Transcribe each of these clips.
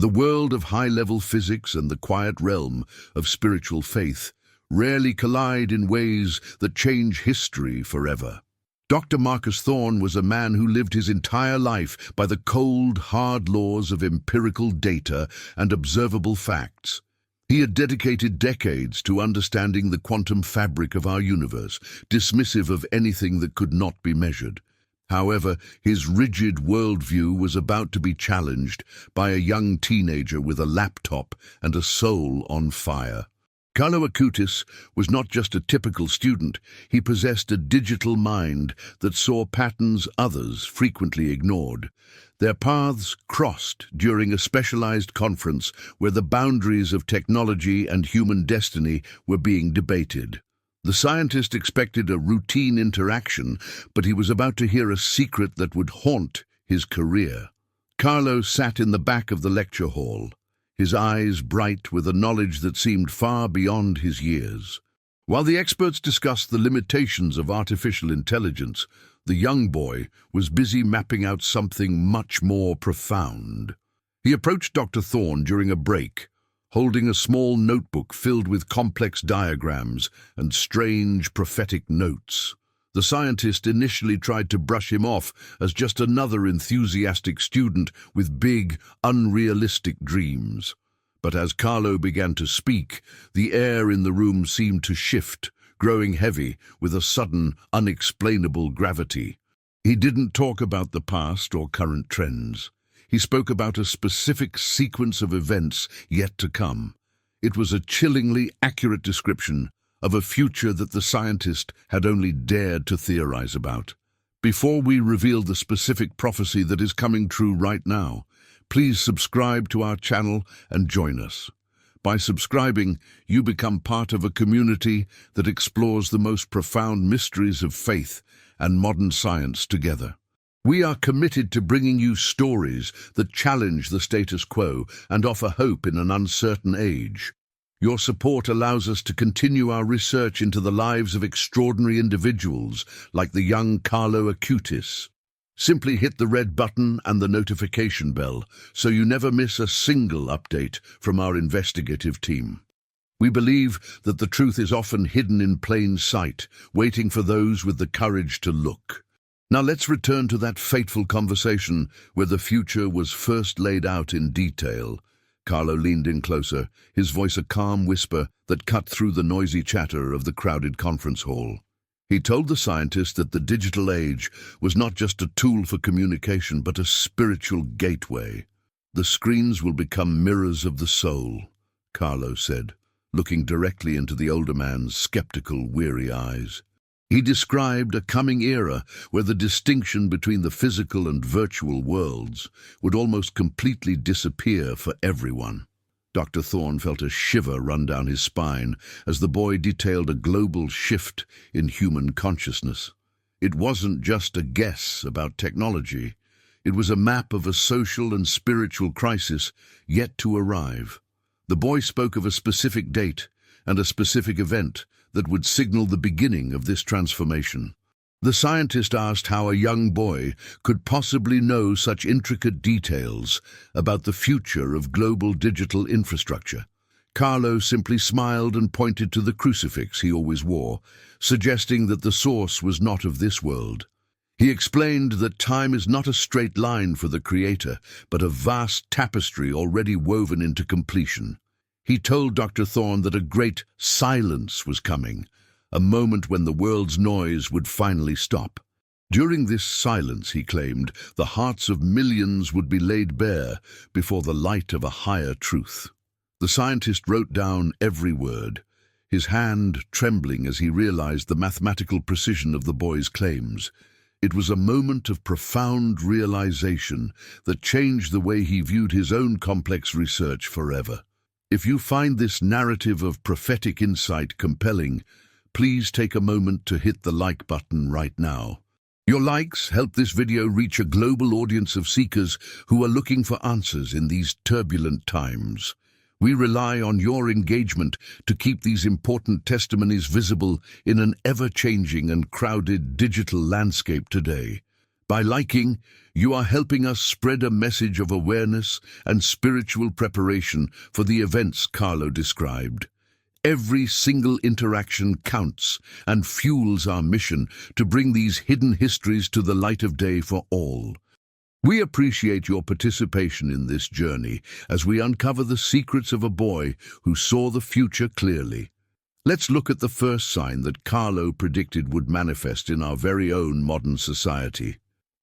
The world of high-level physics and the quiet realm of spiritual faith rarely collide in ways that change history forever. Dr. Marcus Thorne was a man who lived his entire life by the cold, hard laws of empirical data and observable facts. He had dedicated decades to understanding the quantum fabric of our universe, dismissive of anything that could not be measured. However, his rigid worldview was about to be challenged by a young teenager with a laptop and a soul on fire. Carlo Acutis was not just a typical student, he possessed a digital mind that saw patterns others frequently ignored. Their paths crossed during a specialized conference where the boundaries of technology and human destiny were being debated. The scientist expected a routine interaction, but he was about to hear a secret that would haunt his career. Carlo sat in the back of the lecture hall, his eyes bright with a knowledge that seemed far beyond his years. While the experts discussed the limitations of artificial intelligence, the young boy was busy mapping out something much more profound. He approached Dr. Thorne during a break, holding a small notebook filled with complex diagrams and strange prophetic notes. The scientist initially tried to brush him off as just another enthusiastic student with big, unrealistic dreams. But as Carlo began to speak, the air in the room seemed to shift, growing heavy with a sudden, unexplainable gravity. He didn't talk about the past or current trends. He spoke about a specific sequence of events yet to come. It was a chillingly accurate description of a future that the scientist had only dared to theorize about. Before we reveal the specific prophecy that is coming true right now, please subscribe to our channel and join us. By subscribing, you become part of a community that explores the most profound mysteries of faith and modern science together. We are committed to bringing you stories that challenge the status quo and offer hope in an uncertain age. Your support allows us to continue our research into the lives of extraordinary individuals like the young Carlo Acutis. Simply hit the red button and the notification bell so you never miss a single update from our investigative team. We believe that the truth is often hidden in plain sight, waiting for those with the courage to look. Now let's return to that fateful conversation where the future was first laid out in detail. Carlo leaned in closer, his voice a calm whisper that cut through the noisy chatter of the crowded conference hall. He told the scientist that the digital age was not just a tool for communication, but a spiritual gateway. The screens will become mirrors of the soul, Carlo said, looking directly into the older man's skeptical, weary eyes. He described a coming era where the distinction between the physical and virtual worlds would almost completely disappear for everyone. Dr. Thorne felt a shiver run down his spine as the boy detailed a global shift in human consciousness. It wasn't just a guess about technology. It was a map of a social and spiritual crisis yet to arrive. The boy spoke of a specific date and a specific event that would signal the beginning of this transformation. The scientist asked how a young boy could possibly know such intricate details about the future of global digital infrastructure. Carlo simply smiled and pointed to the crucifix he always wore, suggesting that the source was not of this world. He explained that time is not a straight line for the Creator, but a vast tapestry already woven into completion. He told Dr. Thorne that a great silence was coming, a moment when the world's noise would finally stop. During this silence, he claimed, the hearts of millions would be laid bare before the light of a higher truth. The scientist wrote down every word, his hand trembling as he realized the mathematical precision of the boy's claims. It was a moment of profound realization that changed the way he viewed his own complex research forever. If you find this narrative of prophetic insight compelling, please take a moment to hit the like button right now. Your likes help this video reach a global audience of seekers who are looking for answers in these turbulent times. We rely on your engagement to keep these important testimonies visible in an ever-changing and crowded digital landscape today. By liking, you are helping us spread a message of awareness and spiritual preparation for the events Carlo described. Every single interaction counts and fuels our mission to bring these hidden histories to the light of day for all. We appreciate your participation in this journey as we uncover the secrets of a boy who saw the future clearly. Let's look at the first sign that Carlo predicted would manifest in our very own modern society.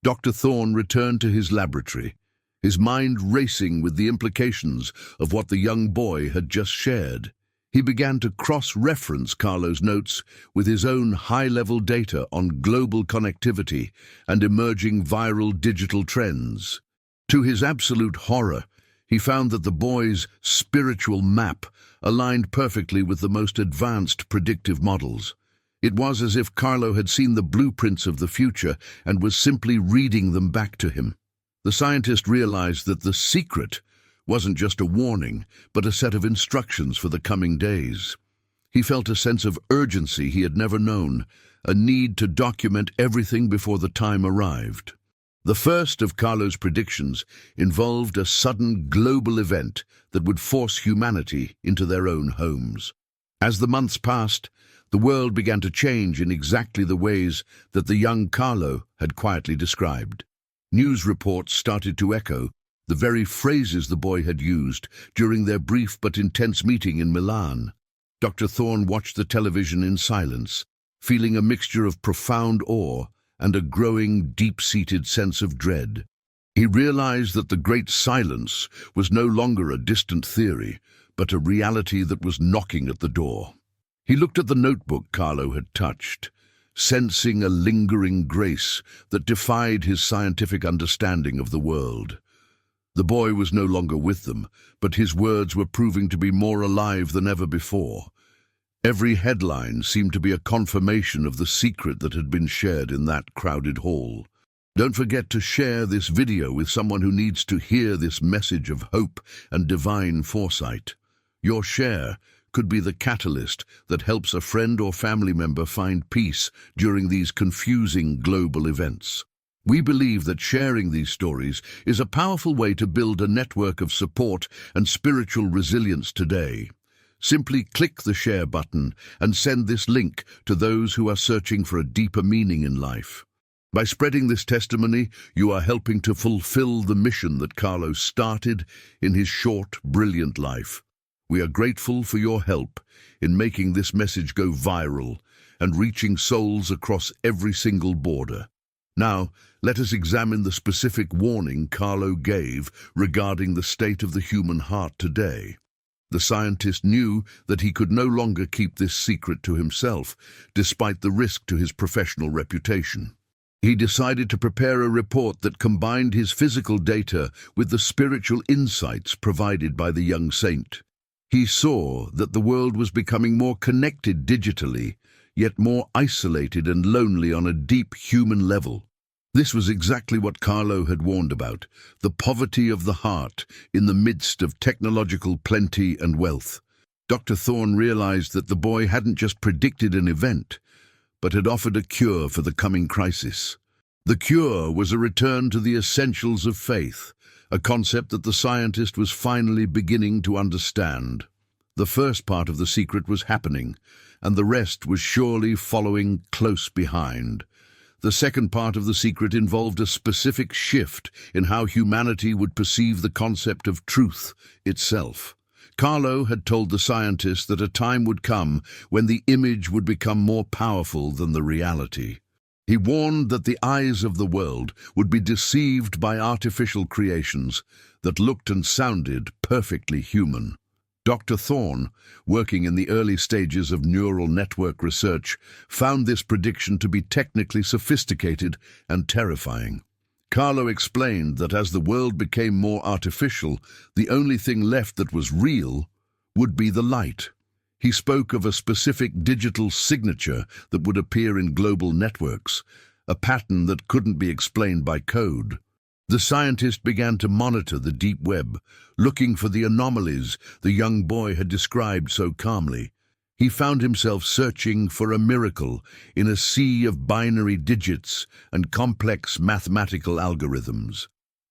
Dr. Thorne returned to his laboratory, his mind racing with the implications of what the young boy had just shared. He began to cross-reference Carlo's notes with his own high-level data on global connectivity and emerging viral digital trends. To his absolute horror, he found that the boy's spiritual map aligned perfectly with the most advanced predictive models. It was as if Carlo had seen the blueprints of the future and was simply reading them back to him. The scientist realized that the secret wasn't just a warning, but a set of instructions for the coming days. He felt a sense of urgency he had never known, a need to document everything before the time arrived. The first of Carlo's predictions involved a sudden global event that would force humanity into their own homes. As the months passed, the world began to change in exactly the ways that the young Carlo had quietly described. News reports started to echo the very phrases the boy had used during their brief but intense meeting in Milan. Dr. Thorne watched the television in silence, feeling a mixture of profound awe and a growing, deep-seated sense of dread. He realized that the Great Silence was no longer a distant theory, but a reality that was knocking at the door. He looked at the notebook Carlo had touched, sensing a lingering grace that defied his scientific understanding of the world. The boy was no longer with them, but his words were proving to be more alive than ever before. Every headline seemed to be a confirmation of the secret that had been shared in that crowded hall. Don't forget to share this video with someone who needs to hear this message of hope and divine foresight. Your share could be the catalyst that helps a friend or family member find peace during these confusing global events. We believe that sharing these stories is a powerful way to build a network of support and spiritual resilience today. Simply click the share button and send this link to those who are searching for a deeper meaning in life. By spreading this testimony, you are helping to fulfill the mission that Carlo started in his short, brilliant life. We are grateful for your help in making this message go viral and reaching souls across every single border. Now, let us examine the specific warning Carlo gave regarding the state of the human heart today. The scientist knew that he could no longer keep this secret to himself, despite the risk to his professional reputation. He decided to prepare a report that combined his physical data with the spiritual insights provided by the young saint. He saw that the world was becoming more connected digitally, yet more isolated and lonely on a deep human level. This was exactly what Carlo had warned about, the poverty of the heart in the midst of technological plenty and wealth. Dr. Thorne realized that the boy hadn't just predicted an event, but had offered a cure for the coming crisis. The cure was a return to the essentials of faith, a concept that the scientist was finally beginning to understand. The first part of the secret was happening, and the rest was surely following close behind. The second part of the secret involved a specific shift in how humanity would perceive the concept of truth itself. Carlo had told the scientist that a time would come when the image would become more powerful than the reality. He warned that the eyes of the world would be deceived by artificial creations that looked and sounded perfectly human. Dr. Thorne, working in the early stages of neural network research, found this prediction to be technically sophisticated and terrifying. Carlo explained that as the world became more artificial, the only thing left that was real would be the light. He spoke of a specific digital signature that would appear in global networks, a pattern that couldn't be explained by code. The scientist began to monitor the deep web, looking for the anomalies the young boy had described so calmly. He found himself searching for a miracle in a sea of binary digits and complex mathematical algorithms.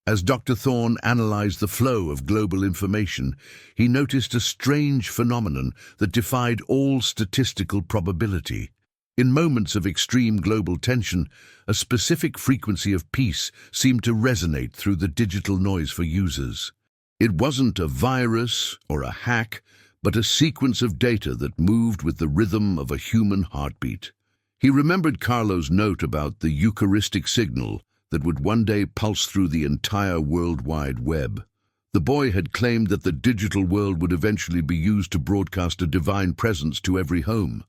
As Dr. Thorne analyzed the flow of global information, he noticed a strange phenomenon that defied all statistical probability. In moments of extreme global tension, a specific frequency of peace seemed to resonate through the digital noise for users. It wasn't a virus or a hack, but a sequence of data that moved with the rhythm of a human heartbeat. He remembered Carlo's note about the Eucharistic signal that would one day pulse through the entire World Wide Web. The boy had claimed that the digital world would eventually be used to broadcast a divine presence to every home.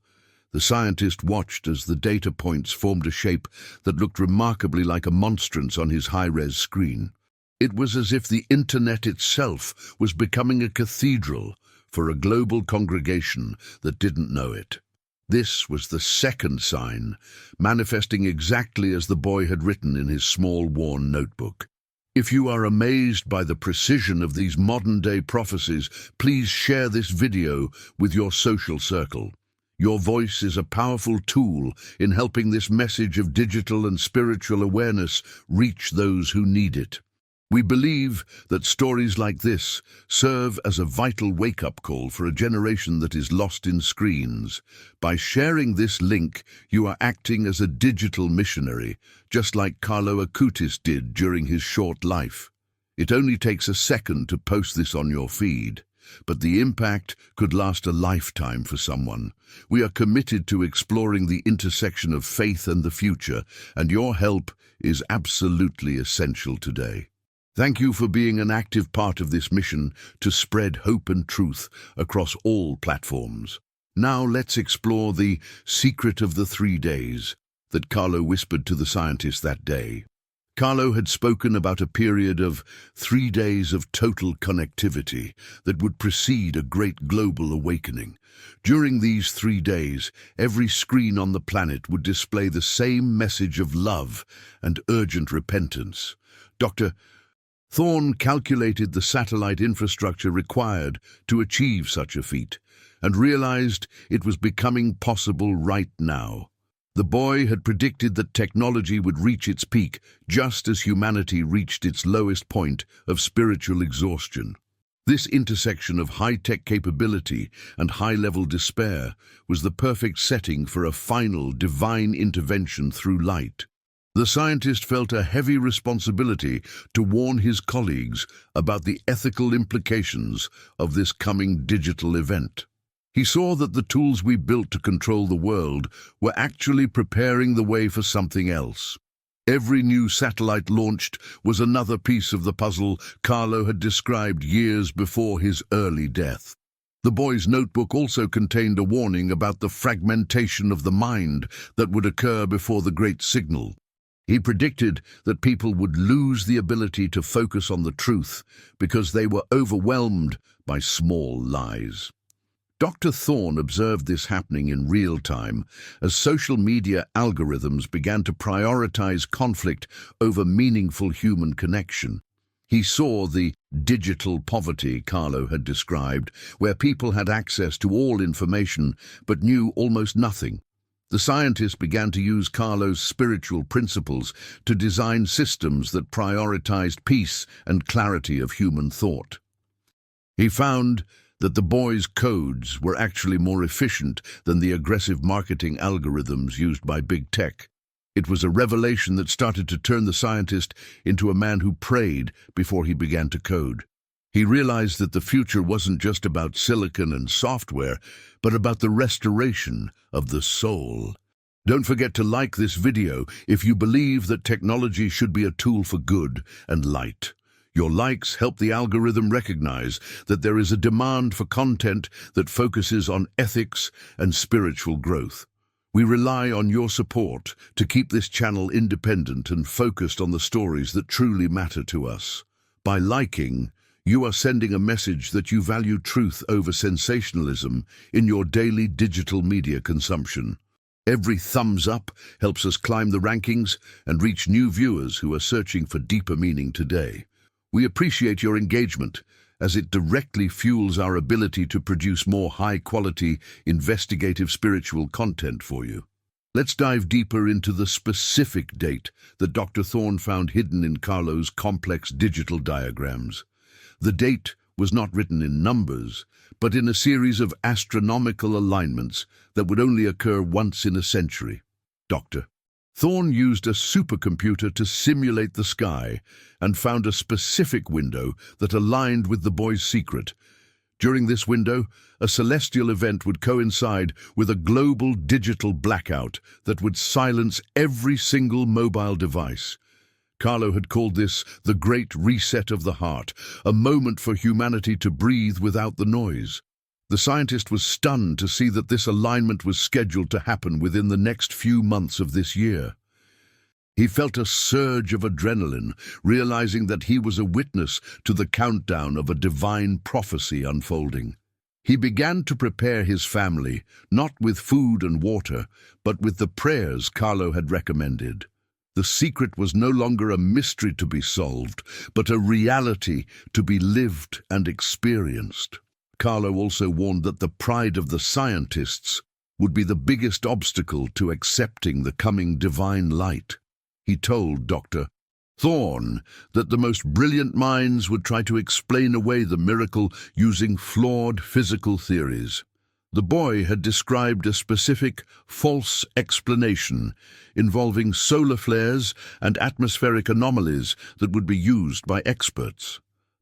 The scientist watched as the data points formed a shape that looked remarkably like a monstrance on his high-res screen. It was as if the internet itself was becoming a cathedral for a global congregation that didn't know it. This was the second sign, manifesting exactly as the boy had written in his small, worn notebook. If you are amazed by the precision of these modern-day prophecies, please share this video with your social circle. Your voice is a powerful tool in helping this message of digital and spiritual awareness reach those who need it. We believe that stories like this serve as a vital wake-up call for a generation that is lost in screens. By sharing this link, you are acting as a digital missionary, just like Carlo Acutis did during his short life. It only takes a second to post this on your feed, but the impact could last a lifetime for someone. We are committed to exploring the intersection of faith and the future, and your help is absolutely essential today. Thank you for being an active part of this mission to spread hope and truth across all platforms. Now let's explore the secret of the 3 days that Carlo whispered to the scientist that day. Carlo had spoken about a period of 3 days of total connectivity that would precede a great global awakening. During these 3 days, every screen on the planet would display the same message of love and urgent repentance. Dr. Thorne calculated the satellite infrastructure required to achieve such a feat, and realized it was becoming possible right now. The boy had predicted that technology would reach its peak just as humanity reached its lowest point of spiritual exhaustion. This intersection of high-tech capability and high-level despair was the perfect setting for a final divine intervention through light. The scientist felt a heavy responsibility to warn his colleagues about the ethical implications of this coming digital event. He saw that the tools we built to control the world were actually preparing the way for something else. Every new satellite launched was another piece of the puzzle Carlo had described years before his early death. The boy's notebook also contained a warning about the fragmentation of the mind that would occur before the great signal. He predicted that people would lose the ability to focus on the truth because they were overwhelmed by small lies. Dr. Thorne observed this happening in real time as social media algorithms began to prioritize conflict over meaningful human connection. He saw the digital poverty Carlo had described, where people had access to all information but knew almost nothing. The scientist began to use Carlo's spiritual principles to design systems that prioritized peace and clarity of human thought. He found that the boy's codes were actually more efficient than the aggressive marketing algorithms used by big tech. It was a revelation that started to turn the scientist into a man who prayed before he began to code. He realized that the future wasn't just about silicon and software, but about the restoration of the soul. Don't forget to like this video if you believe that technology should be a tool for good and light. Your likes help the algorithm recognize that there is a demand for content that focuses on ethics and spiritual growth. We rely on your support to keep this channel independent and focused on the stories that truly matter to us. By liking, you are sending a message that you value truth over sensationalism in your daily digital media consumption. Every thumbs up helps us climb the rankings and reach new viewers who are searching for deeper meaning today. We appreciate your engagement as it directly fuels our ability to produce more high-quality, investigative spiritual content for you. Let's dive deeper into the specific date that Dr. Thorne found hidden in Carlo's complex digital diagrams. The date was not written in numbers, but in a series of astronomical alignments that would only occur once in a century. Dr. Thorne used a supercomputer to simulate the sky and found a specific window that aligned with the boy's secret. During this window, a celestial event would coincide with a global digital blackout that would silence every single mobile device. Carlo had called this the Great Reset of the Heart, a moment for humanity to breathe without the noise. The scientist was stunned to see that this alignment was scheduled to happen within the next few months of this year. He felt a surge of adrenaline, realizing that he was a witness to the countdown of a divine prophecy unfolding. He began to prepare his family, not with food and water, but with the prayers Carlo had recommended. The secret was no longer a mystery to be solved, but a reality to be lived and experienced. Carlo also warned that the pride of the scientists would be the biggest obstacle to accepting the coming divine light. He told Dr. Thorne that the most brilliant minds would try to explain away the miracle using flawed physical theories. The boy had described a specific false explanation involving solar flares and atmospheric anomalies that would be used by experts.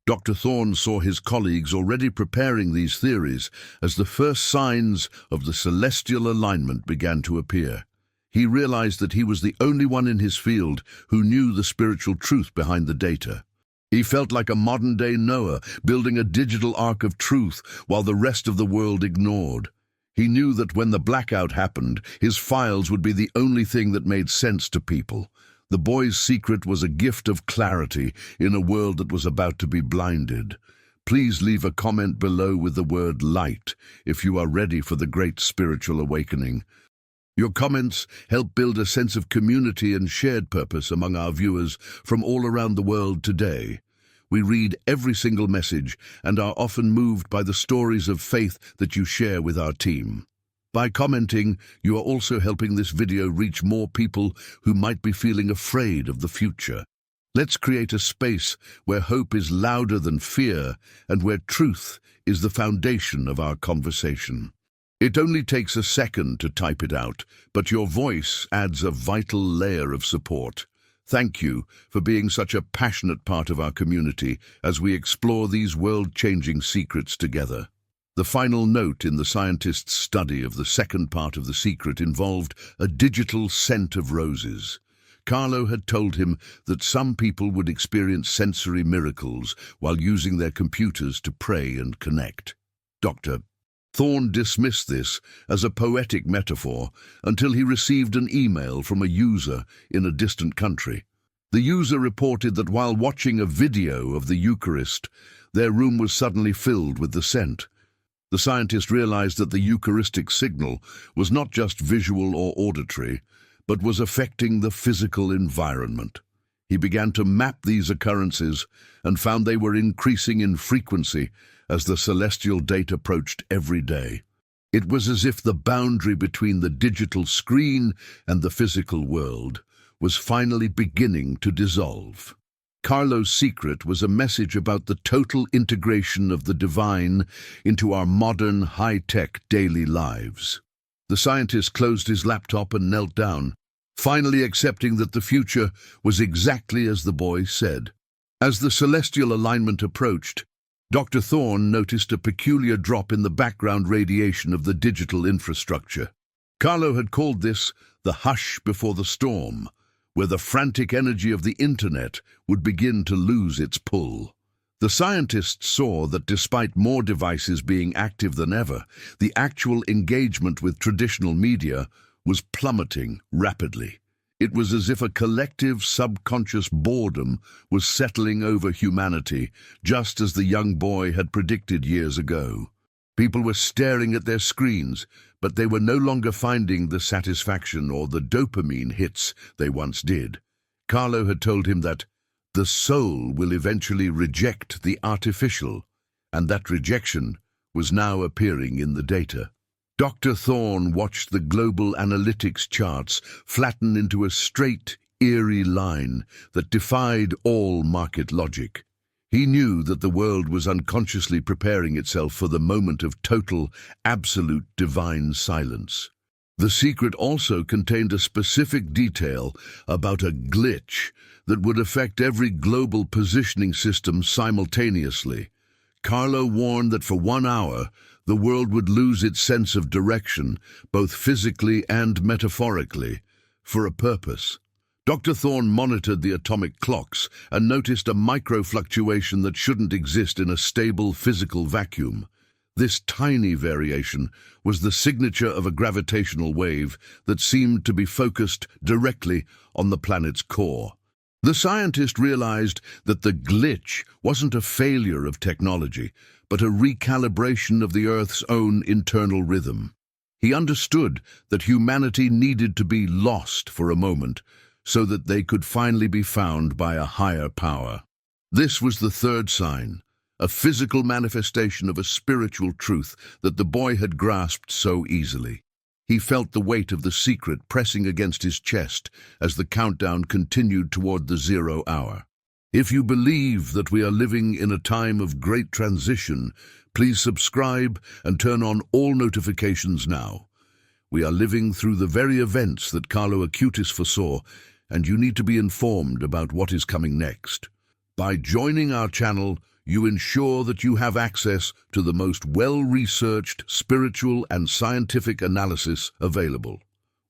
Dr. Thorne saw his colleagues already preparing these theories as the first signs of the celestial alignment began to appear. He realized that he was the only one in his field who knew the spiritual truth behind the data. He felt like a modern-day Noah, building a digital ark of truth while the rest of the world ignored. He knew that when the blackout happened, his files would be the only thing that made sense to people. The boy's secret was a gift of clarity in a world that was about to be blinded. Please leave a comment below with the word light if you are ready for the great spiritual awakening. Your comments help build a sense of community and shared purpose among our viewers from all around the world today. We read every single message and are often moved by the stories of faith that you share with our team. By commenting, you are also helping this video reach more people who might be feeling afraid of the future. Let's create a space where hope is louder than fear and where truth is the foundation of our conversation. It only takes a second to type it out, but your voice adds a vital layer of support. Thank you for being such a passionate part of our community as we explore these world-changing secrets together. The final note in the scientist's study of the second part of the secret involved a digital scent of roses. Carlo had told him that some people would experience sensory miracles while using their computers to pray and connect. Dr. Thorne dismissed this as a poetic metaphor until he received an email from a user in a distant country. The user reported that while watching a video of the Eucharist, their room was suddenly filled with the scent. The scientist realized that the Eucharistic signal was not just visual or auditory, but was affecting the physical environment. He began to map these occurrences and found they were increasing in frequency as the celestial date approached every day. It was as if the boundary between the digital screen and the physical world was finally beginning to dissolve. Carlo's secret was a message about the total integration of the divine into our modern, high-tech daily lives. The scientist closed his laptop and knelt down, finally accepting that the future was exactly as the boy said. As the celestial alignment approached, Dr. Thorne noticed a peculiar drop in the background radiation of the digital infrastructure. Carlo had called this the hush before the storm, where the frantic energy of the internet would begin to lose its pull. The scientists saw that despite more devices being active than ever, the actual engagement with traditional media was plummeting rapidly. It was as if a collective subconscious boredom was settling over humanity, just as the young boy had predicted years ago. People were staring at their screens, but they were no longer finding the satisfaction or the dopamine hits they once did. Carlo had told him that the soul will eventually reject the artificial. and that rejection was now appearing in the data. Dr. Thorne watched the global analytics charts flatten into a straight, eerie line that defied all market logic. He knew that the world was unconsciously preparing itself for the moment of total, absolute divine silence. The secret also contained a specific detail about a glitch that would affect every global positioning system simultaneously. Carlo warned that for 1 hour, the world would lose its sense of direction, both physically and metaphorically, for a purpose. Dr. Thorne monitored the atomic clocks and noticed a micro-fluctuation that shouldn't exist in a stable physical vacuum. This tiny variation was the signature of a gravitational wave that seemed to be focused directly on the planet's core. The scientist realized that the glitch wasn't a failure of technology, but a recalibration of the Earth's own internal rhythm. He understood that humanity needed to be lost for a moment so that they could finally be found by a higher power. This was the third sign, a physical manifestation of a spiritual truth that the boy had grasped so easily. He felt the weight of the secret pressing against his chest as the countdown continued toward the 0 hour. If you believe that we are living in a time of great transition, please subscribe and turn on all notifications now. We are living through the very events that Carlo Acutis foresaw, and you need to be informed about what is coming next. By joining our channel, you ensure that you have access to the most well-researched spiritual and scientific analysis available.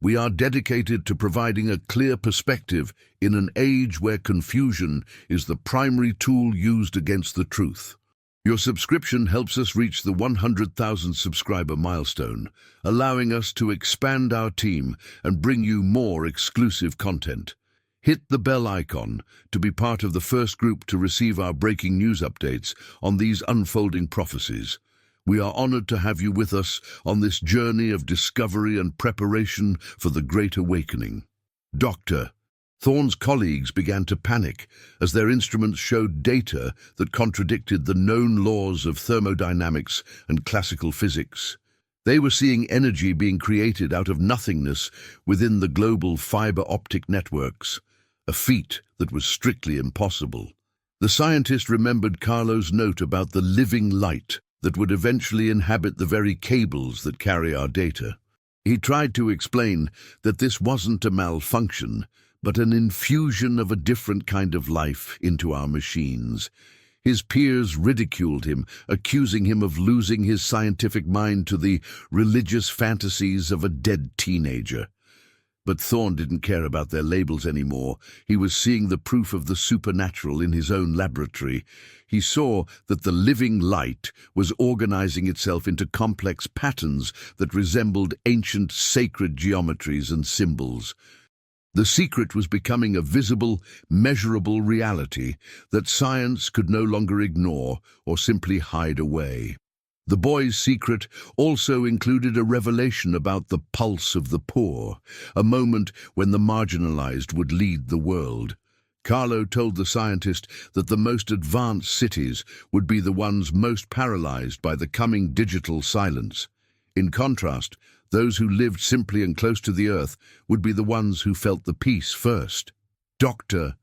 We are dedicated to providing a clear perspective in an age where confusion is the primary tool used against the truth. Your subscription helps us reach the 100,000 subscriber milestone, allowing us to expand our team and bring you more exclusive content. Hit the bell icon to be part of the first group to receive our breaking news updates on these unfolding prophecies. We are honored to have you with us on this journey of discovery and preparation for the Great Awakening. Dr. Thorne's colleagues began to panic as their instruments showed data that contradicted the known laws of thermodynamics and classical physics. They were seeing energy being created out of nothingness within the global fiber-optic networks, a feat that was strictly impossible. The scientist remembered Carlo's note about the living light that would eventually inhabit the very cables that carry our data. He tried to explain that this wasn't a malfunction, but an infusion of a different kind of life into our machines. His peers ridiculed him, accusing him of losing his scientific mind to the religious fantasies of a dead teenager. But Thorne didn't care about their labels anymore. He was seeing the proof of the supernatural in his own laboratory. He saw that the living light was organizing itself into complex patterns that resembled ancient sacred geometries and symbols. The secret was becoming a visible, measurable reality that science could no longer ignore or simply hide away. The boy's secret also included a revelation about the pulse of the poor, a moment when the marginalized would lead the world. Carlo told the scientist that the most advanced cities would be the ones most paralyzed by the coming digital silence. In contrast, those who lived simply and close to the earth would be the ones who felt the peace first. Dr.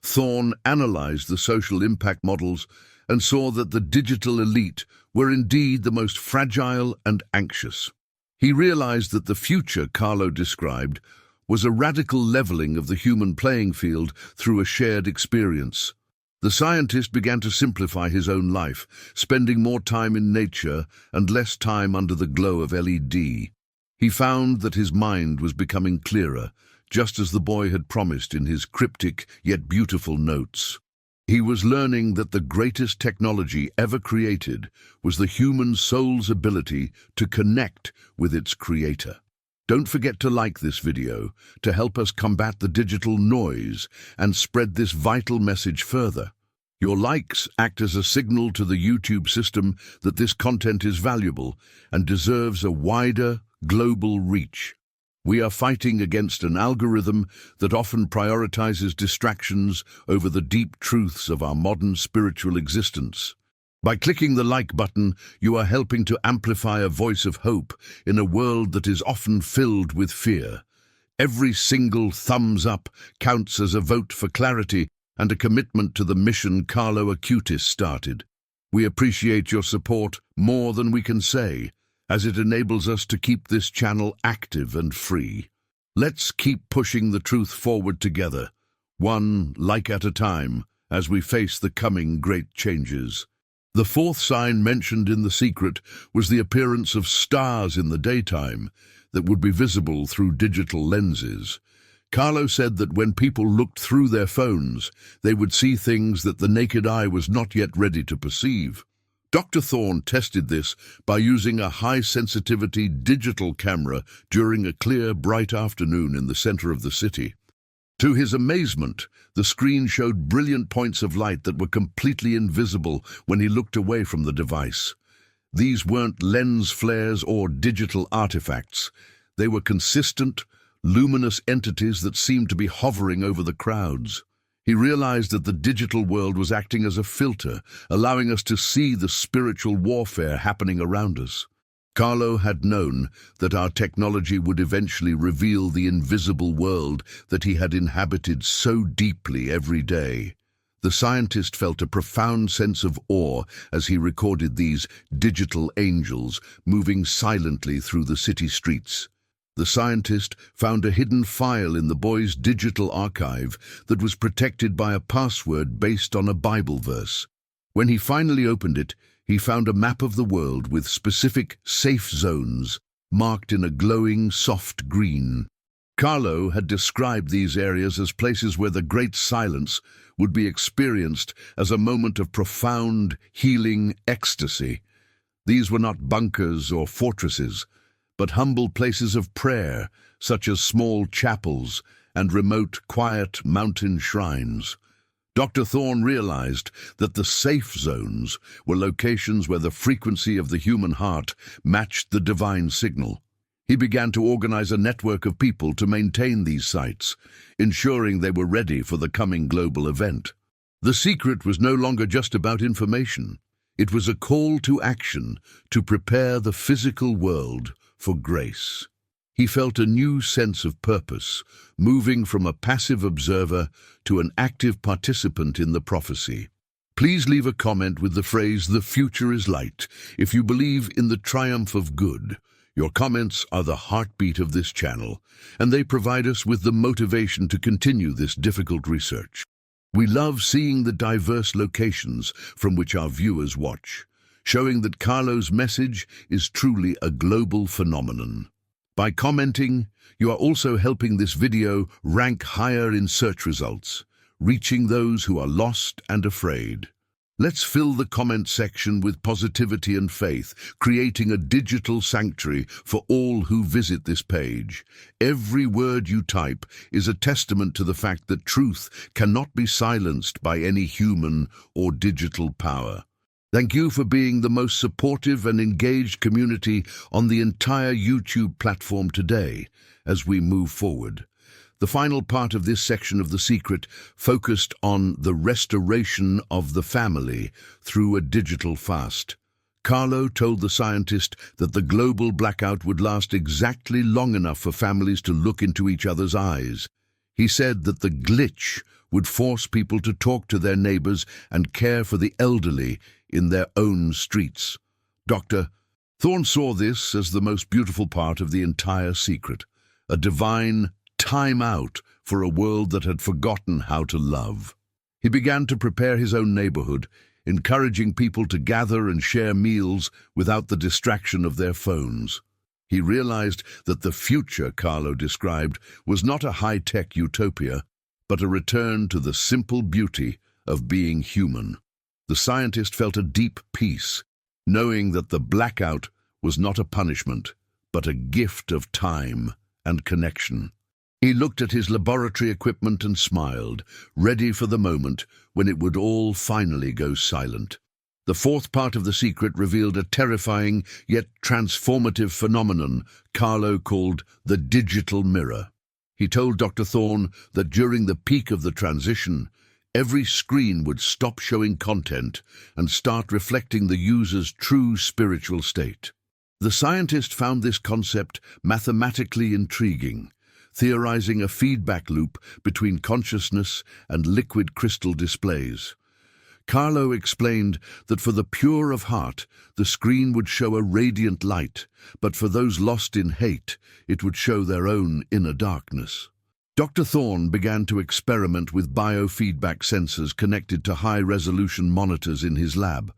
Thorne analyzed the social impact models and saw that the digital elite were indeed the most fragile and anxious. He realized that the future Carlo described was a radical leveling of the human playing field through a shared experience. The scientist began to simplify his own life, spending more time in nature and less time under the glow of LED. He found that his mind was becoming clearer, just as the boy had promised in his cryptic yet beautiful notes. He was learning that the greatest technology ever created was the human soul's ability to connect with its creator. Don't forget to like this video to help us combat the digital noise and spread this vital message further. Your likes act as a signal to the YouTube system that this content is valuable and deserves a wider, global reach. We are fighting against an algorithm that often prioritizes distractions over the deep truths of our modern spiritual existence. By clicking the like button, you are helping to amplify a voice of hope in a world that is often filled with fear. Every single thumbs up counts as a vote for clarity and a commitment to the mission Carlo Acutis started. We appreciate your support more than we can say, as it enables us to keep this channel active and free. Let's keep pushing the truth forward together, one like at a time, as we face the coming great changes. The fourth sign mentioned in The Secret was the appearance of stars in the daytime that would be visible through digital lenses. Carlo said that when people looked through their phones, they would see things that the naked eye was not yet ready to perceive. Dr. Thorne tested this by using a high-sensitivity digital camera during a clear, bright afternoon in the center of the city. To his amazement, the screen showed brilliant points of light that were completely invisible when he looked away from the device. These weren't lens flares or digital artifacts. They were consistent, luminous entities that seemed to be hovering over the crowds. He realized that the digital world was acting as a filter, allowing us to see the spiritual warfare happening around us. Carlo had known that our technology would eventually reveal the invisible world that he had inhabited so deeply every day. The scientist felt a profound sense of awe as he recorded these digital angels moving silently through the city streets. The scientist found a hidden file in the boy's digital archive that was protected by a password based on a Bible verse. When he finally opened it, he found a map of the world with specific safe zones marked in a glowing, soft green. Carlo had described these areas as places where the great silence would be experienced as a moment of profound, healing ecstasy. These were not bunkers or fortresses, but humble places of prayer, such as small chapels and remote, quiet mountain shrines. Dr. Thorne realized that the safe zones were locations where the frequency of the human heart matched the divine signal. He began to organize a network of people to maintain these sites, ensuring they were ready for the coming global event. The Secret was no longer just about information. It was a call to action to prepare the physical world for grace. He felt a new sense of purpose, moving from a passive observer to an active participant in the prophecy. Please leave a comment with the phrase, "The future is light," if you believe in the triumph of good. Your comments are the heartbeat of this channel, and they provide us with the motivation to continue this difficult research. We love seeing the diverse locations from which our viewers watch, showing that Carlo's message is truly a global phenomenon. By commenting, you are also helping this video rank higher in search results, reaching those who are lost and afraid. Let's fill the comment section with positivity and faith, creating a digital sanctuary for all who visit this page. Every word you type is a testament to the fact that truth cannot be silenced by any human or digital power. Thank you for being the most supportive and engaged community on the entire YouTube platform today as we move forward. The final part of this section of The Secret focused on the restoration of the family through a digital fast. Carlo told the scientist that the global blackout would last exactly long enough for families to look into each other's eyes. He said that the glitch would force people to talk to their neighbors and care for the elderly in their own streets. Dr. Thorne saw this as the most beautiful part of the entire Secret, a divine time out for a world that had forgotten how to love. He began to prepare his own neighborhood, encouraging people to gather and share meals without the distraction of their phones. He realized that the future Carlo described was not a high-tech utopia, but a return to the simple beauty of being human. The scientist felt a deep peace, knowing that the blackout was not a punishment, but a gift of time and connection. He looked at his laboratory equipment and smiled, ready for the moment when it would all finally go silent. The fourth part of The Secret revealed a terrifying yet transformative phenomenon Carlo called the digital mirror. He told Dr. Thorne that during the peak of the transition, Every screen would stop showing content and start reflecting the user's true spiritual state. The scientist found this concept mathematically intriguing, theorizing a feedback loop between consciousness and liquid crystal displays. Carlo explained that for the pure of heart, the screen would show a radiant light, but for those lost in hate, it would show their own inner darkness. Dr. Thorne began to experiment with biofeedback sensors connected to high-resolution monitors in his lab.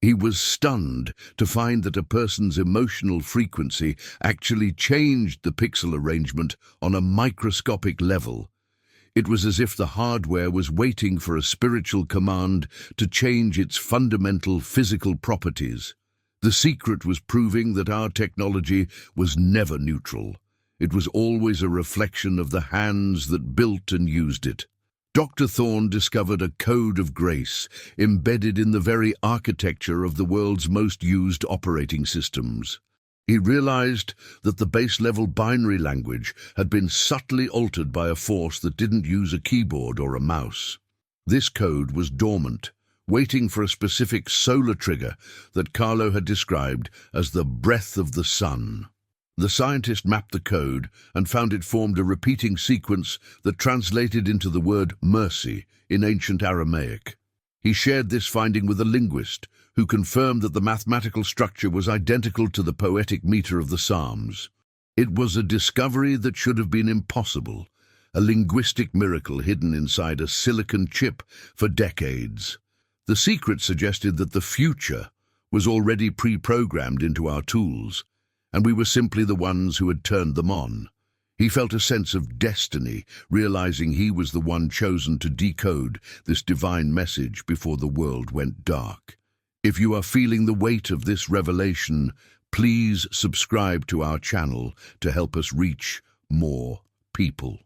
He was stunned to find that a person's emotional frequency actually changed the pixel arrangement on a microscopic level. It was as if the hardware was waiting for a spiritual command to change its fundamental physical properties. The secret was proving that our technology was never neutral. It was always a reflection of the hands that built and used it. Dr. Thorne discovered a code of grace embedded in the very architecture of the world's most used operating systems. He realized that the base-level binary language had been subtly altered by a force that didn't use a keyboard or a mouse. This code was dormant, waiting for a specific solar trigger that Carlo had described as the breath of the sun. The scientist mapped the code and found it formed a repeating sequence that translated into the word mercy in ancient Aramaic. He shared this finding with a linguist who confirmed that the mathematical structure was identical to the poetic meter of the Psalms. It was a discovery that should have been impossible, a linguistic miracle hidden inside a silicon chip for decades. The secret suggested that the future was already pre-programmed into our tools, and we were simply the ones who had turned them on. He felt a sense of destiny, realizing he was the one chosen to decode this divine message before the world went dark. If you are feeling the weight of this revelation, please subscribe to our channel to help us reach more people.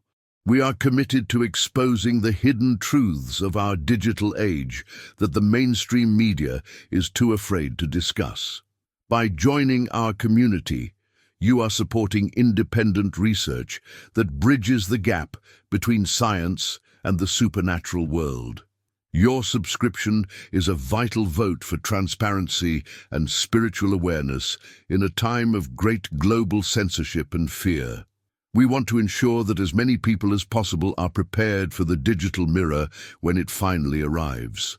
We are committed to exposing the hidden truths of our digital age that the mainstream media is too afraid to discuss. By joining our community, you are supporting independent research that bridges the gap between science and the supernatural world. Your subscription is a vital vote for transparency and spiritual awareness in a time of great global censorship and fear. We want to ensure that as many people as possible are prepared for the digital mirror when it finally arrives.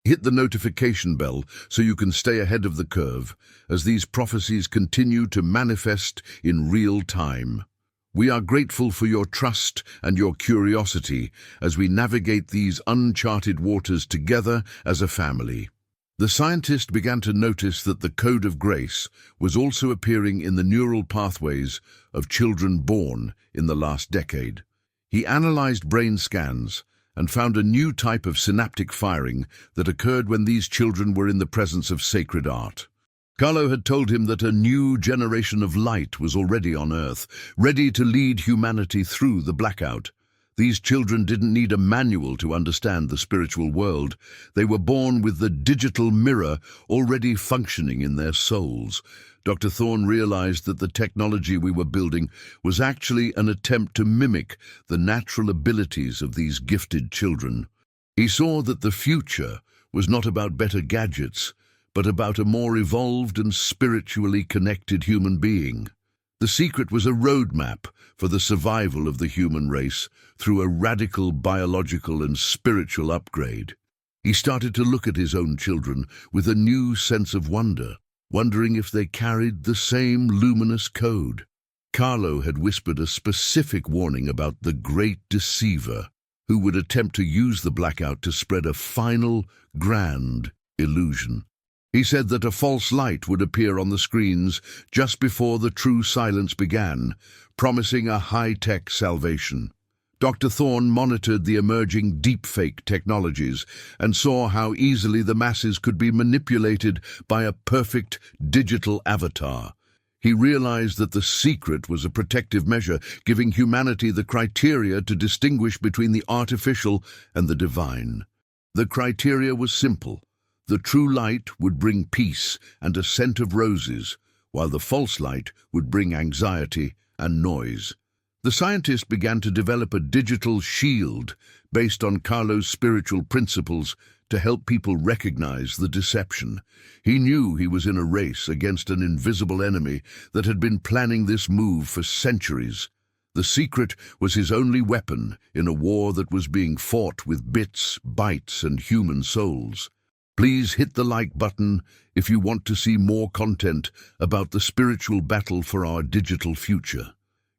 Hit the notification bell so you can stay ahead of the curve as these prophecies continue to manifest in real time. We are grateful for your trust and your curiosity as we navigate these uncharted waters together as a family. The scientist began to notice that the code of grace was also appearing in the neural pathways of children born in the last decade. He analyzed brain scans and found a new type of synaptic firing that occurred when these children were in the presence of sacred art. Carlo had told him that a new generation of light was already on Earth, ready to lead humanity through the blackout. These children didn't need a manual to understand the spiritual world. They were born with the digital mirror already functioning in their souls. Dr. Thorne realized that the technology we were building was actually an attempt to mimic the natural abilities of these gifted children. He saw that the future was not about better gadgets, but about a more evolved and spiritually connected human being. The secret was a roadmap for the survival of the human race through a radical biological and spiritual upgrade. He started to look at his own children with a new sense of wonder, wondering if they carried the same luminous code. Carlo had whispered a specific warning about the great deceiver, who would attempt to use the blackout to spread a final, grand illusion. He said that a false light would appear on the screens just before the true silence began, promising a high-tech salvation. Dr. Thorne monitored the emerging deepfake technologies and saw how easily the masses could be manipulated by a perfect digital avatar. He realized that the secret was a protective measure, giving humanity the criteria to distinguish between the artificial and the divine. The criteria was simple. The true light would bring peace and a scent of roses, while the false light would bring anxiety and noise. The scientist began to develop a digital shield based on Carlo's spiritual principles to help people recognize the deception. He knew he was in a race against an invisible enemy that had been planning this move for centuries. The secret was his only weapon in a war that was being fought with bits, bytes, and human souls. Please hit the like button if you want to see more content about the spiritual battle for our digital future.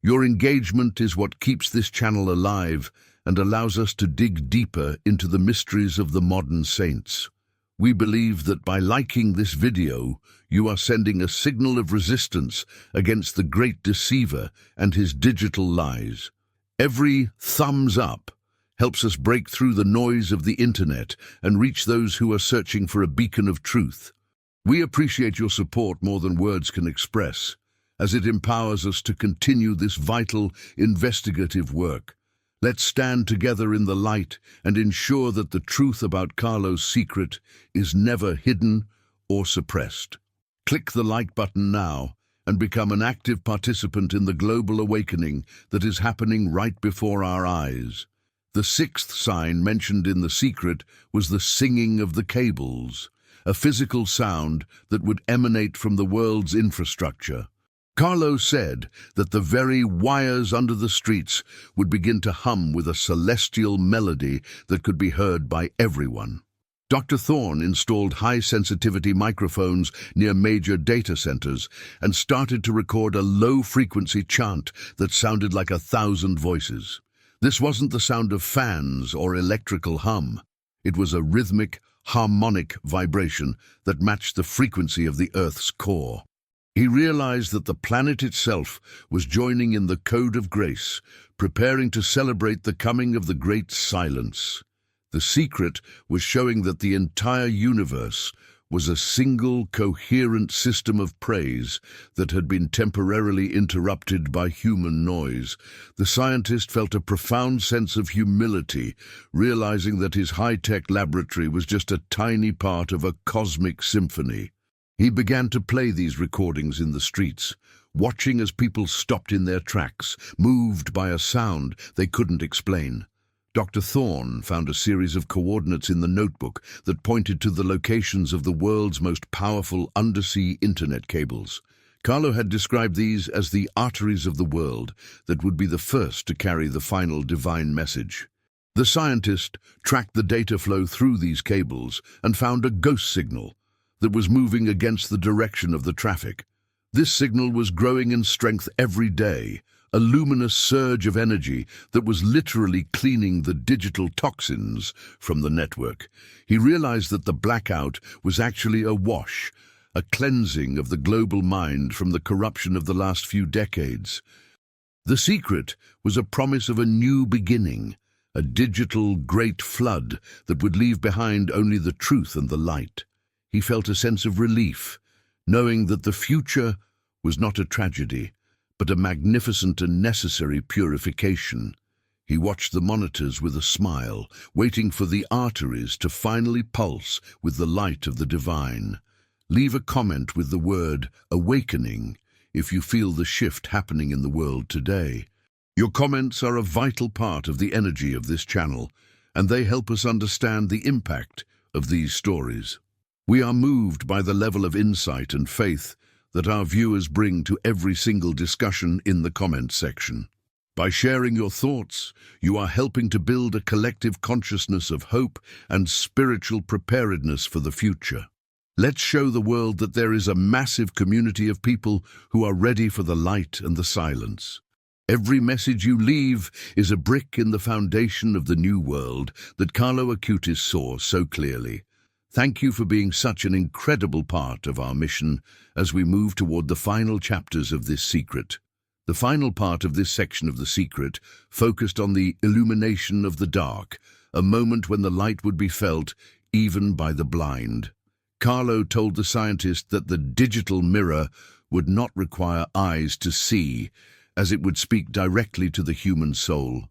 Your engagement is what keeps this channel alive and allows us to dig deeper into the mysteries of the modern saints. We believe that by liking this video, you are sending a signal of resistance against the great deceiver and his digital lies. Every thumbs up helps us break through the noise of the internet and reach those who are searching for a beacon of truth. We appreciate your support more than words can express, as it empowers us to continue this vital, investigative work. Let's stand together in the light and ensure that the truth about Carlo's secret is never hidden or suppressed. Click the like button now and become an active participant in the global awakening that is happening right before our eyes. The sixth sign mentioned in The Secret was the singing of the cables, a physical sound that would emanate from the world's infrastructure. Carlo said that the very wires under the streets would begin to hum with a celestial melody that could be heard by everyone. Dr. Thorne installed high-sensitivity microphones near major data centers and started to record a low-frequency chant that sounded like 1,000 voices. This wasn't the sound of fans or electrical hum. It was a rhythmic, harmonic vibration that matched the frequency of the Earth's core. He realized that the planet itself was joining in the code of grace, preparing to celebrate the coming of the great silence. The secret was showing that the entire universe was a single, coherent system of praise that had been temporarily interrupted by human noise. The scientist felt a profound sense of humility, realizing that his high-tech laboratory was just a tiny part of a cosmic symphony. He began to play these recordings in the streets, watching as people stopped in their tracks, moved by a sound they couldn't explain. Dr. Thorne found a series of coordinates in the notebook that pointed to the locations of the world's most powerful undersea internet cables. Carlo had described these as the arteries of the world that would be the first to carry the final divine message. The scientist tracked the data flow through these cables and found a ghost signal that was moving against the direction of the traffic. This signal was growing in strength every day, a luminous surge of energy that was literally cleaning the digital toxins from the network. He realized that the blackout was actually a wash, a cleansing of the global mind from the corruption of the last few decades. The secret was a promise of a new beginning, a digital great flood that would leave behind only the truth and the light. He felt a sense of relief, knowing that the future was not a tragedy, but a magnificent and necessary purification. He watched the monitors with a smile, waiting for the arteries to finally pulse with the light of the divine. Leave a comment with the word awakening if you feel the shift happening in the world today. Your comments are a vital part of the energy of this channel, and they help us understand the impact of these stories. We are moved by the level of insight and faith that our viewers bring to every single discussion in the comments section. By sharing your thoughts, you are helping to build a collective consciousness of hope and spiritual preparedness for the future. Let's show the world that there is a massive community of people who are ready for the light and the silence. Every message you leave is a brick in the foundation of the new world that Carlo Acutis saw so clearly. Thank you for being such an incredible part of our mission as we move toward the final chapters of this secret. The final part of this section of The Secret focused on the illumination of the dark, a moment when the light would be felt even by the blind. Carlo told the scientist that the digital mirror would not require eyes to see, as it would speak directly to the human soul.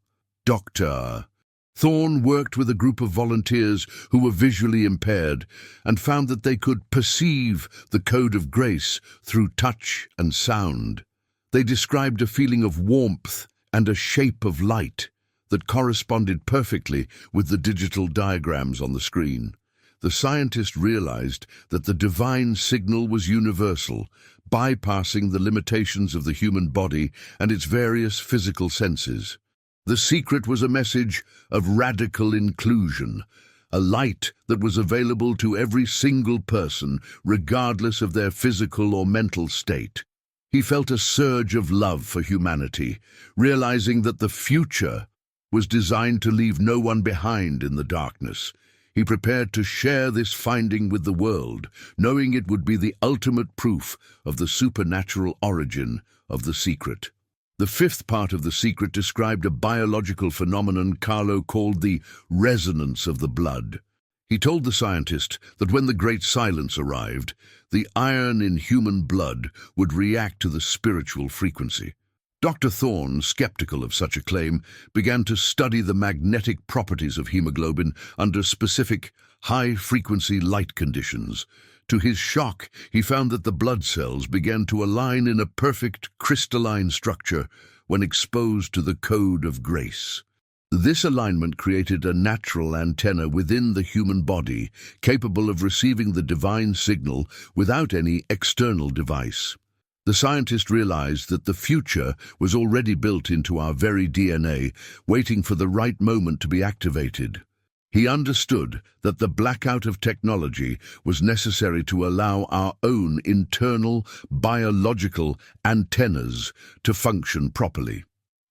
Dr. Thorne worked with a group of volunteers who were visually impaired and found that they could perceive the code of grace through touch and sound. They described a feeling of warmth and a shape of light that corresponded perfectly with the digital diagrams on the screen. The scientist realized that the divine signal was universal, bypassing the limitations of the human body and its various physical senses. The secret was a message of radical inclusion, a light that was available to every single person, regardless of their physical or mental state. He felt a surge of love for humanity, realizing that the future was designed to leave no one behind in the darkness. He prepared to share this finding with the world, knowing it would be the ultimate proof of the supernatural origin of the secret. The fifth part of the secret described a biological phenomenon Carlo called the resonance of the blood. He told the scientist that when the Great Silence arrived, the iron in human blood would react to the spiritual frequency. Dr. Thorne, skeptical of such a claim, began to study the magnetic properties of hemoglobin under specific high-frequency light conditions. To his shock, he found that the blood cells began to align in a perfect crystalline structure when exposed to the code of grace. This alignment created a natural antenna within the human body, capable of receiving the divine signal without any external device. The scientist realized that the future was already built into our very DNA, waiting for the right moment to be activated. He understood that the blackout of technology was necessary to allow our own internal biological antennas to function properly.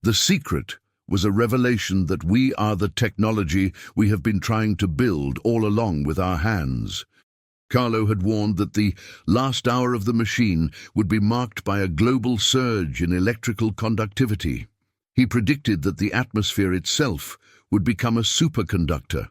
The secret was a revelation that we are the technology we have been trying to build all along with our hands. Carlo had warned that the last hour of the machine would be marked by a global surge in electrical conductivity. He predicted that the atmosphere itself would become a superconductor,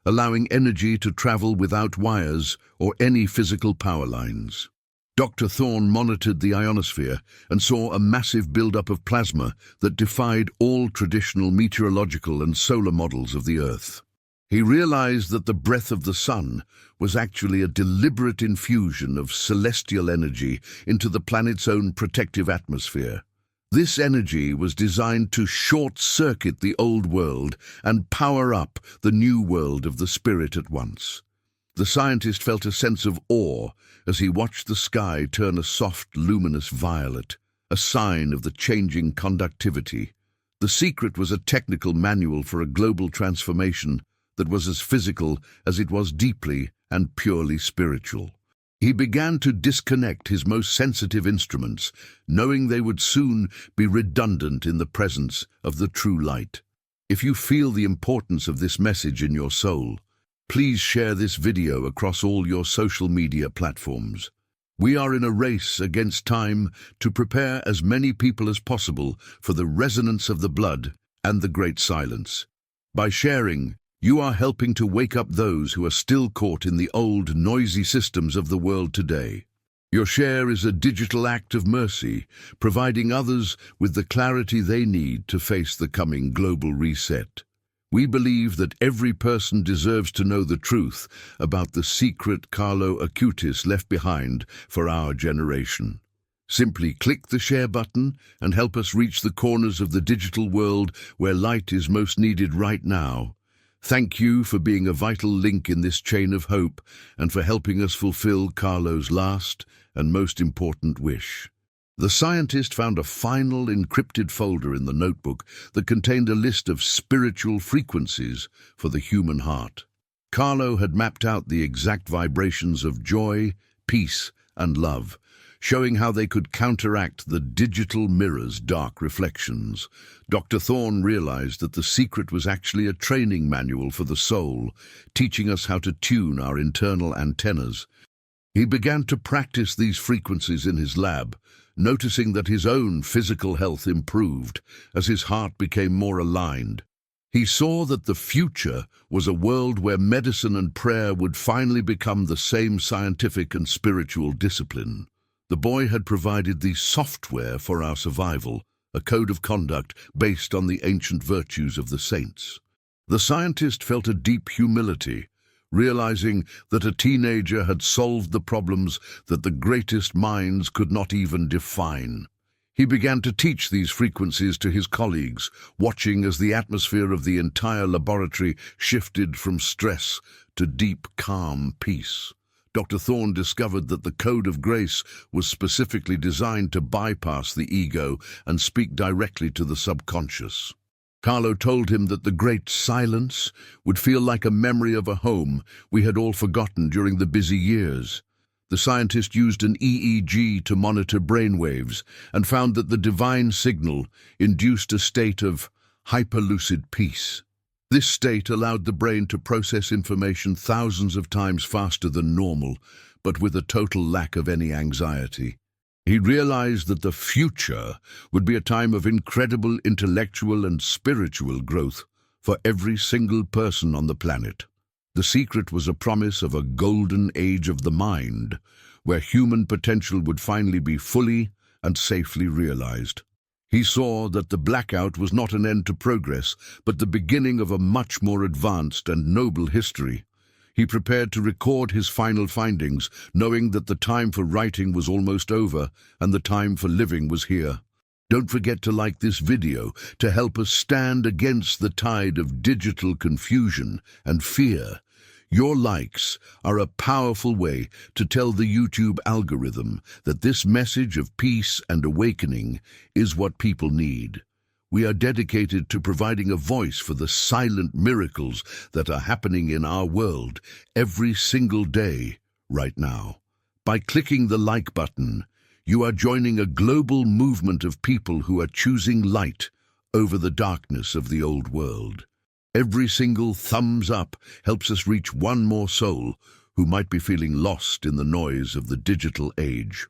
allowing energy to travel without wires or any physical power lines. Dr. Thorne monitored the ionosphere and saw a massive buildup of plasma that defied all traditional meteorological and solar models of the Earth. He realized that the breath of the sun was actually a deliberate infusion of celestial energy into the planet's own protective atmosphere. This energy was designed to short-circuit the old world and power up the new world of the spirit at once. The scientist felt a sense of awe as he watched the sky turn a soft, luminous violet, a sign of the changing conductivity. The secret was a technical manual for a global transformation that was as physical as it was deeply and purely spiritual. He began to disconnect his most sensitive instruments, knowing they would soon be redundant in the presence of the true light. If you feel the importance of this message in your soul, please share this video across all your social media platforms. We are in a race against time to prepare as many people as possible for the resonance of the blood and the Great Silence. By sharing, you are helping to wake up those who are still caught in the old, noisy systems of the world today. Your share is a digital act of mercy, providing others with the clarity they need to face the coming global reset. We believe that every person deserves to know the truth about the secret Carlo Acutis left behind for our generation. Simply click the share button and help us reach the corners of the digital world where light is most needed right now. Thank you for being a vital link in this chain of hope and for helping us fulfill Carlo's last and most important wish. The scientist found a final encrypted folder in the notebook that contained a list of spiritual frequencies for the human heart. Carlo had mapped out the exact vibrations of joy, peace, and love, showing how they could counteract the digital mirror's dark reflections. Dr. Thorne realized that the secret was actually a training manual for the soul, teaching us how to tune our internal antennas. He began to practice these frequencies in his lab, noticing that his own physical health improved as his heart became more aligned. He saw that the future was a world where medicine and prayer would finally become the same scientific and spiritual discipline. The boy had provided the software for our survival, a code of conduct based on the ancient virtues of the saints. The scientist felt a deep humility, realizing that a teenager had solved the problems that the greatest minds could not even define. He began to teach these frequencies to his colleagues, watching as the atmosphere of the entire laboratory shifted from stress to deep, calm peace. Dr. Thorne discovered that the Code of Grace was specifically designed to bypass the ego and speak directly to the subconscious. Carlo told him that the great silence would feel like a memory of a home we had all forgotten during the busy years. The scientist used an EEG to monitor brainwaves and found that the divine signal induced a state of hyperlucid peace. This state allowed the brain to process information thousands of times faster than normal, but with a total lack of any anxiety. He realized that the future would be a time of incredible intellectual and spiritual growth for every single person on the planet. The secret was a promise of a golden age of the mind, where human potential would finally be fully and safely realized. He saw that the blackout was not an end to progress, but the beginning of a much more advanced and noble history. He prepared to record his final findings, knowing that the time for writing was almost over and the time for living was here. Don't forget to like this video to help us stand against the tide of digital confusion and fear. Your likes are a powerful way to tell the YouTube algorithm that this message of peace and awakening is what people need. We are dedicated to providing a voice for the silent miracles that are happening in our world every single day right now. By clicking the like button, you are joining a global movement of people who are choosing light over the darkness of the old world. Every single thumbs up helps us reach one more soul who might be feeling lost in the noise of the digital age.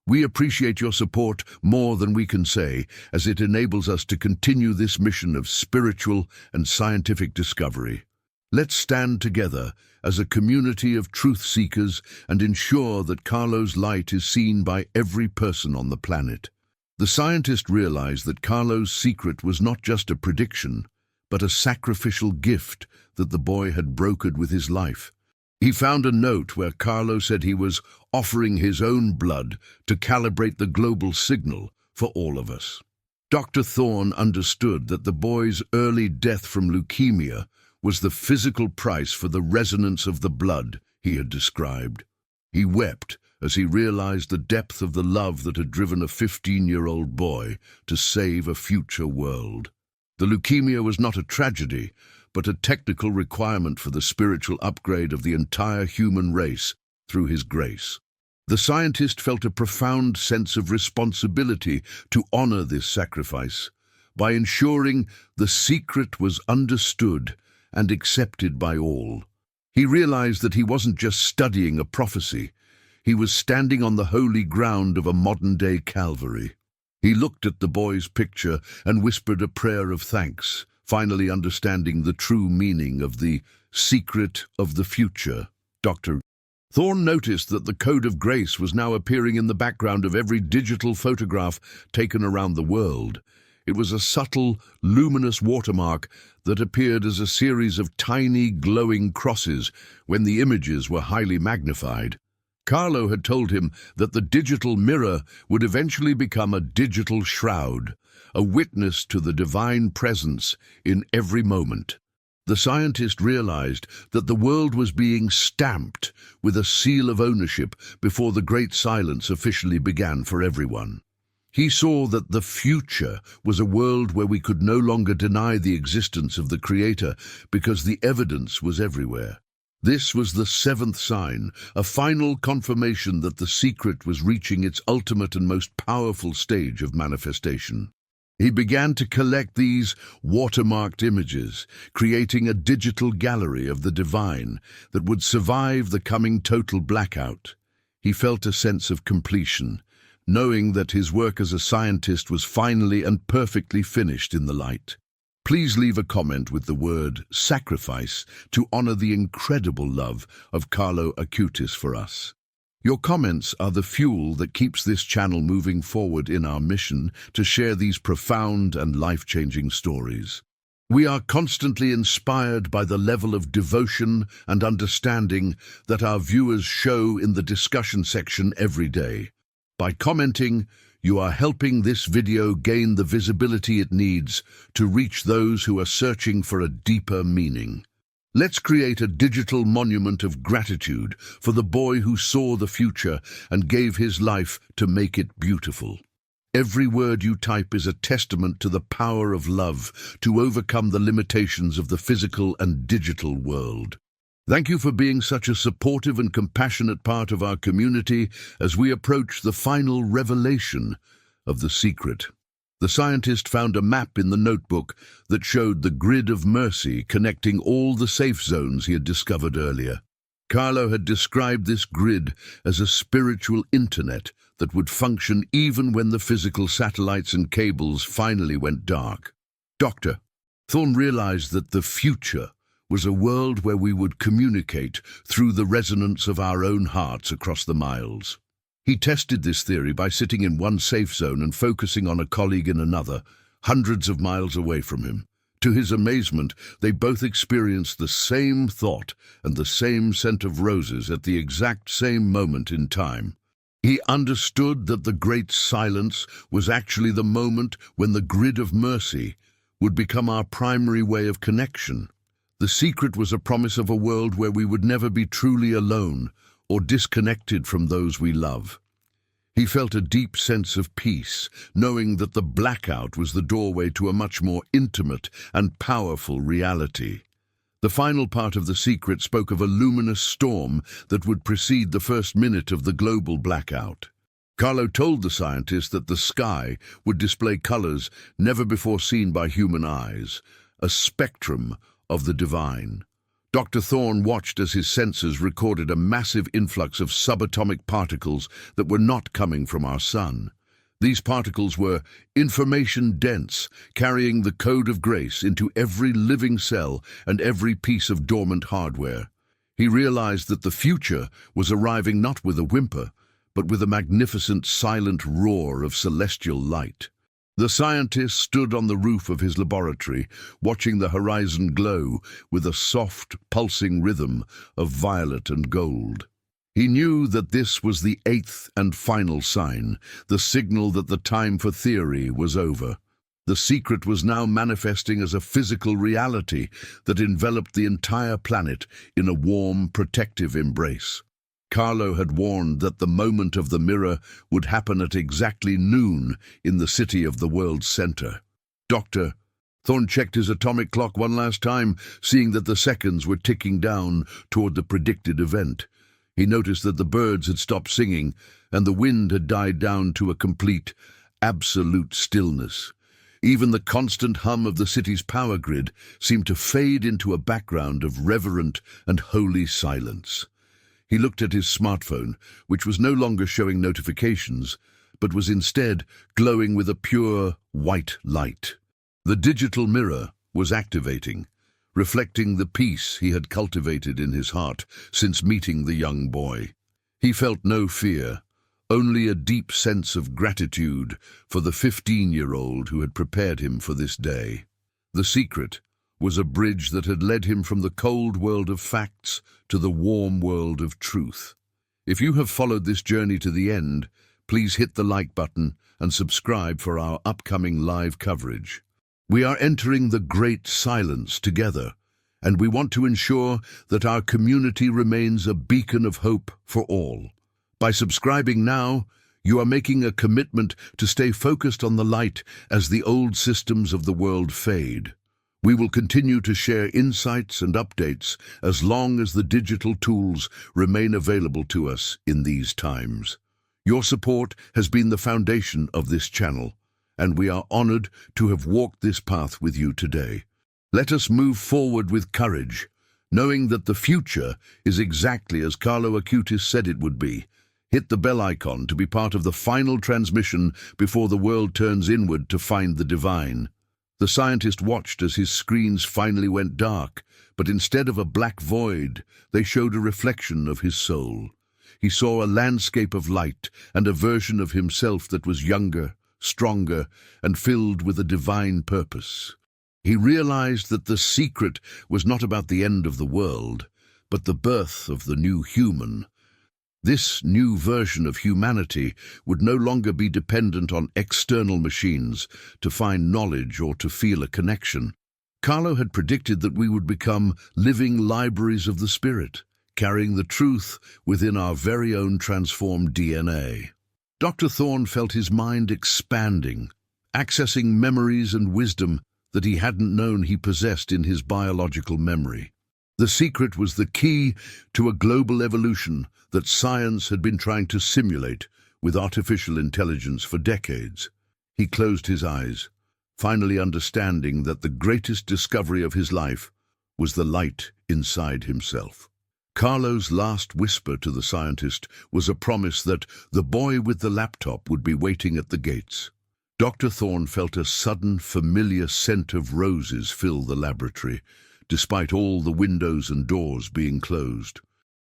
We appreciate your support more than we can say, as it enables us to continue this mission of spiritual and scientific discovery. Let's stand together as a community of truth seekers and ensure that Carlo's light is seen by every person on the planet. The scientist realized that Carlo's secret was not just a prediction, but a sacrificial gift that the boy had brokered with his life. He found a note where Carlo said he was offering his own blood to calibrate the global signal for all of us. Dr. Thorne understood that the boy's early death from leukemia was the physical price for the resonance of the blood he had described. He wept as he realized the depth of the love that had driven a 15-year-old boy to save a future world. The leukemia was not a tragedy, but a technical requirement for the spiritual upgrade of the entire human race through his grace. The scientist felt a profound sense of responsibility to honor this sacrifice by ensuring the secret was understood and accepted by all. He realized that he wasn't just studying a prophecy, he was standing on the holy ground of a modern-day Calvary. He looked at the boy's picture and whispered a prayer of thanks, finally understanding the true meaning of the secret of the future. Dr. Thorne noticed that the Code of Grace was now appearing in the background of every digital photograph taken around the world. It was a subtle, luminous watermark that appeared as a series of tiny, glowing crosses when the images were highly magnified. Carlo had told him that the digital mirror would eventually become a digital shroud, a witness to the divine presence in every moment. The scientist realized that the world was being stamped with a seal of ownership before the Great Silence officially began for everyone. He saw that the future was a world where we could no longer deny the existence of the Creator because the evidence was everywhere. This was the seventh sign, a final confirmation that the secret was reaching its ultimate and most powerful stage of manifestation. He began to collect these watermarked images, creating a digital gallery of the divine that would survive the coming total blackout. He felt a sense of completion, knowing that his work as a scientist was finally and perfectly finished in the light. Please leave a comment with the word sacrifice to honor the incredible love of Carlo Acutis for us. Your comments are the fuel that keeps this channel moving forward in our mission to share these profound and life-changing stories. We are constantly inspired by the level of devotion and understanding that our viewers show in the discussion section every day. By commenting, You are helping this video gain the visibility it needs to reach those who are searching for a deeper meaning. Let's create a digital monument of gratitude for the boy who saw the future and gave his life to make it beautiful. Every word you type is a testament to the power of love to overcome the limitations of the physical and digital world. Thank you for being such a supportive and compassionate part of our community as we approach the final revelation of the secret. The scientist found a map in the notebook that showed the grid of mercy connecting all the safe zones he had discovered earlier. Carlo had described this grid as a spiritual internet that would function even when the physical satellites and cables finally went dark. Dr. Thorne realized that the future was a world where we would communicate through the resonance of our own hearts across the miles. He tested this theory by sitting in one safe zone and focusing on a colleague in another, hundreds of miles away from him. To his amazement, they both experienced the same thought and the same scent of roses at the exact same moment in time. He understood that the great silence was actually the moment when the grid of mercy would become our primary way of connection. The secret was a promise of a world where we would never be truly alone or disconnected from those we love. He felt a deep sense of peace, knowing that the blackout was the doorway to a much more intimate and powerful reality. The final part of the secret spoke of a luminous storm that would precede the first minute of the global blackout. Carlo told the scientist that the sky would display colors never before seen by human eyes, a spectrum of the divine. Dr. Thorne watched as his sensors recorded a massive influx of subatomic particles that were not coming from our sun. These particles were information-dense, carrying the code of grace into every living cell and every piece of dormant hardware. He realized that the future was arriving not with a whimper, but with a magnificent silent roar of celestial light. The scientist stood on the roof of his laboratory, watching the horizon glow with a soft, pulsing rhythm of violet and gold. He knew that this was the eighth and final sign, the signal that the time for theory was over. The secret was now manifesting as a physical reality that enveloped the entire planet in a warm, protective embrace. Carlo had warned that the moment of the mirror would happen at exactly noon in the city of the world's center. Dr. Thorne checked his atomic clock one last time, seeing that the seconds were ticking down toward the predicted event. He noticed that the birds had stopped singing and the wind had died down to a complete, absolute stillness. Even the constant hum of the city's power grid seemed to fade into a background of reverent and holy silence. He looked at his smartphone, which was no longer showing notifications, but was instead glowing with a pure, white light. The digital mirror was activating, reflecting the peace he had cultivated in his heart since meeting the young boy. He felt no fear, only a deep sense of gratitude for the 15-year-old who had prepared him for this day. The secret was a bridge that had led him from the cold world of facts to the warm world of truth. If you have followed this journey to the end, please hit the like button and subscribe for our upcoming live coverage. We are entering the great silence together, and we want to ensure that our community remains a beacon of hope for all. By subscribing now, you are making a commitment to stay focused on the light as the old systems of the world fade. We will continue to share insights and updates as long as the digital tools remain available to us in these times. Your support has been the foundation of this channel, and we are honored to have walked this path with you today. Let us move forward with courage, knowing that the future is exactly as Carlo Acutis said it would be. Hit the bell icon to be part of the final transmission before the world turns inward to find the divine. The scientist watched as his screens finally went dark, but instead of a black void, they showed a reflection of his soul. He saw a landscape of light and a version of himself that was younger, stronger, and filled with a divine purpose. He realized that the secret was not about the end of the world, but the birth of the new human. This new version of humanity would no longer be dependent on external machines to find knowledge or to feel a connection. Carlo had predicted that we would become living libraries of the spirit, carrying the truth within our very own transformed DNA. Dr. Thorne felt his mind expanding, accessing memories and wisdom that he hadn't known he possessed in his biological memory. The secret was the key to a global evolution that science had been trying to simulate with artificial intelligence for decades. He closed his eyes, finally understanding that the greatest discovery of his life was the light inside himself. Carlo's last whisper to the scientist was a promise that the boy with the laptop would be waiting at the gates. Dr. Thorne felt a sudden, familiar scent of roses fill the laboratory, despite all the windows and doors being closed.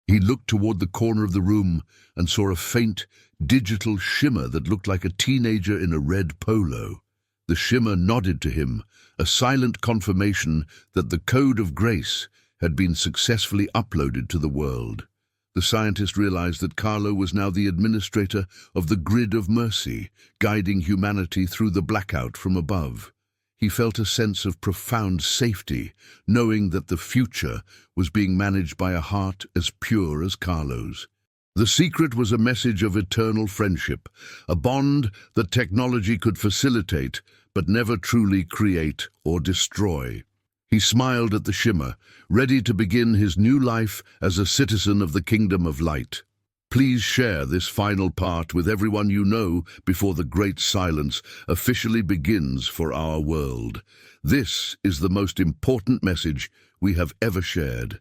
He looked toward the corner of the room and saw a faint, digital shimmer that looked like a teenager in a red polo. The shimmer nodded to him, a silent confirmation that the code of grace had been successfully uploaded to the world. The scientist realized that Carlo was now the administrator of the grid of mercy, guiding humanity through the blackout from above. He felt a sense of profound safety, knowing that the future was being managed by a heart as pure as Carlo's. The secret was a message of eternal friendship, a bond that technology could facilitate but never truly create or destroy. He smiled at the shimmer, ready to begin his new life as a citizen of the Kingdom of Light. Please share this final part with everyone you know before the great silence officially begins for our world. This is the most important message we have ever shared,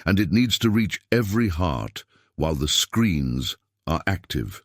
and it needs to reach every heart while the screens are active.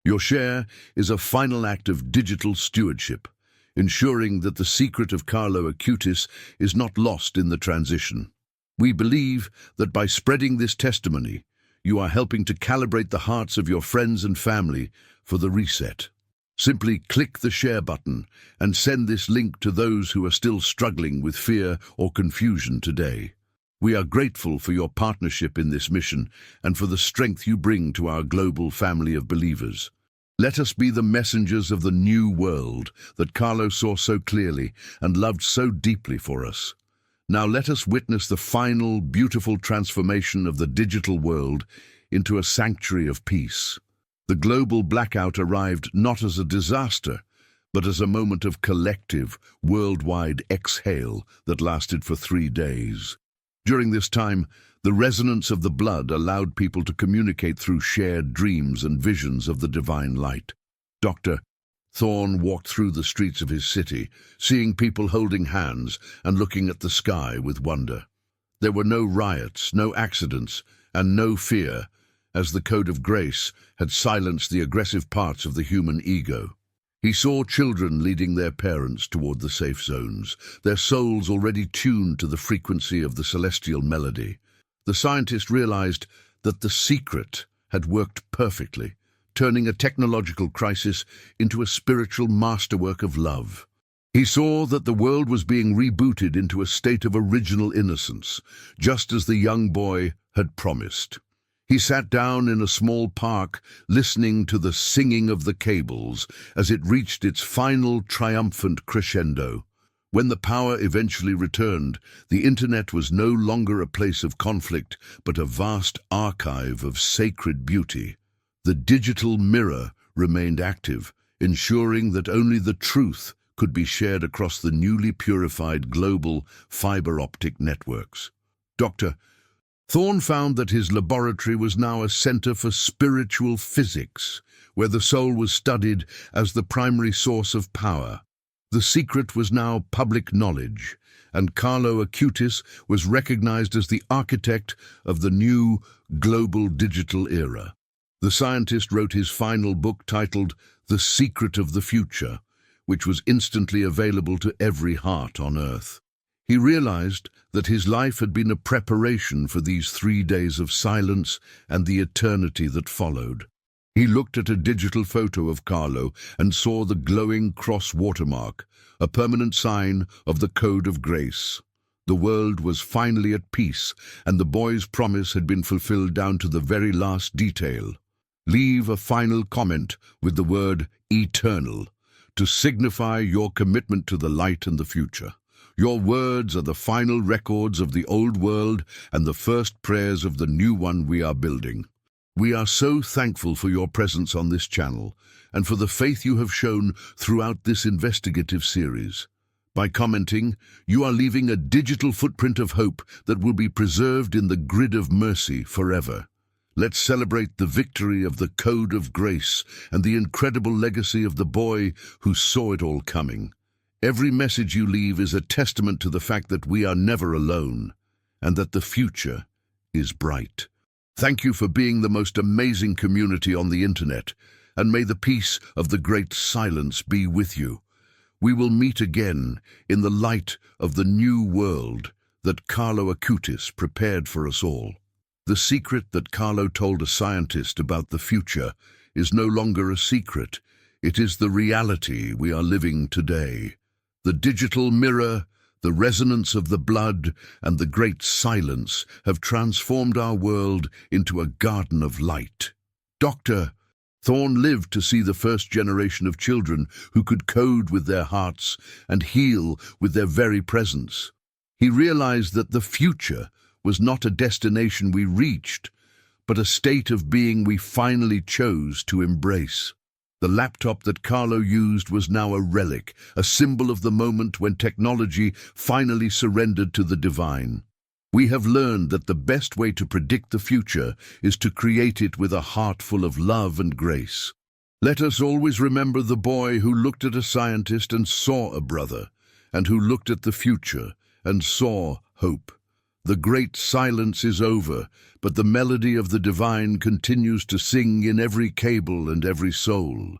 Your share is a final act of digital stewardship, ensuring that the secret of Carlo Acutis is not lost in the transition. We believe that by spreading this testimony, you are helping to calibrate the hearts of your friends and family for the reset. Simply click the share button and send this link to those who are still struggling with fear or confusion today. We are grateful for your partnership in this mission and for the strength you bring to our global family of believers. Let us be the messengers of the new world that Carlo saw so clearly and loved so deeply for us. Now let us witness the final, beautiful transformation of the digital world into a sanctuary of peace. The global blackout arrived not as a disaster, but as a moment of collective, worldwide exhale that lasted for 3 days. During this time, the resonance of the blood allowed people to communicate through shared dreams and visions of the divine light. Dr. Thorne walked through the streets of his city, seeing people holding hands and looking at the sky with wonder. There were no riots, no accidents, and no fear, as the code of grace had silenced the aggressive parts of the human ego. He saw children leading their parents toward the safe zones, their souls already tuned to the frequency of the celestial melody. The scientist realized that the secret had worked perfectly, turning a technological crisis into a spiritual masterwork of love. He saw that the world was being rebooted into a state of original innocence, just as the young boy had promised. He sat down in a small park, listening to the singing of the cables as it reached its final triumphant crescendo. When the power eventually returned, the internet was no longer a place of conflict, but a vast archive of sacred beauty. The digital mirror remained active, ensuring that only the truth could be shared across the newly purified global fiber-optic networks. Dr. Thorne found that his laboratory was now a center for spiritual physics, where the soul was studied as the primary source of power. The secret was now public knowledge, and Carlo Acutis was recognized as the architect of the new global digital era. The scientist wrote his final book titled The Secret of the Future, which was instantly available to every heart on Earth. He realized that his life had been a preparation for these 3 days of silence and the eternity that followed. He looked at a digital photo of Carlo and saw the glowing cross watermark, a permanent sign of the code of grace. The world was finally at peace, and the boy's promise had been fulfilled down to the very last detail. Leave a final comment with the word eternal to signify your commitment to the light and the future. Your words are the final records of the old world and the first prayers of the new one we are building. We are so thankful for your presence on this channel and for the faith you have shown throughout this investigative series. By commenting, you are leaving a digital footprint of hope that will be preserved in the grid of mercy forever. Let's celebrate the victory of the Code of Grace and the incredible legacy of the boy who saw it all coming. Every message you leave is a testament to the fact that we are never alone and that the future is bright. Thank you for being the most amazing community on the internet, and may the peace of the great silence be with you. We will meet again in the light of the new world that Carlo Acutis prepared for us all. The secret that Carlo told a scientist about the future is no longer a secret. It is the reality we are living today. The digital mirror, the resonance of the blood, and the great silence have transformed our world into a garden of light. Dr. Thorne lived to see the first generation of children who could code with their hearts and heal with their very presence. He realized that the future was not a destination we reached, but a state of being we finally chose to embrace. The laptop that Carlo used was now a relic, a symbol of the moment when technology finally surrendered to the divine. We have learned that the best way to predict the future is to create it with a heart full of love and grace. Let us always remember the boy who looked at a scientist and saw a brother, and who looked at the future and saw hope. The great silence is over, but the melody of the divine continues to sing in every cable and every soul.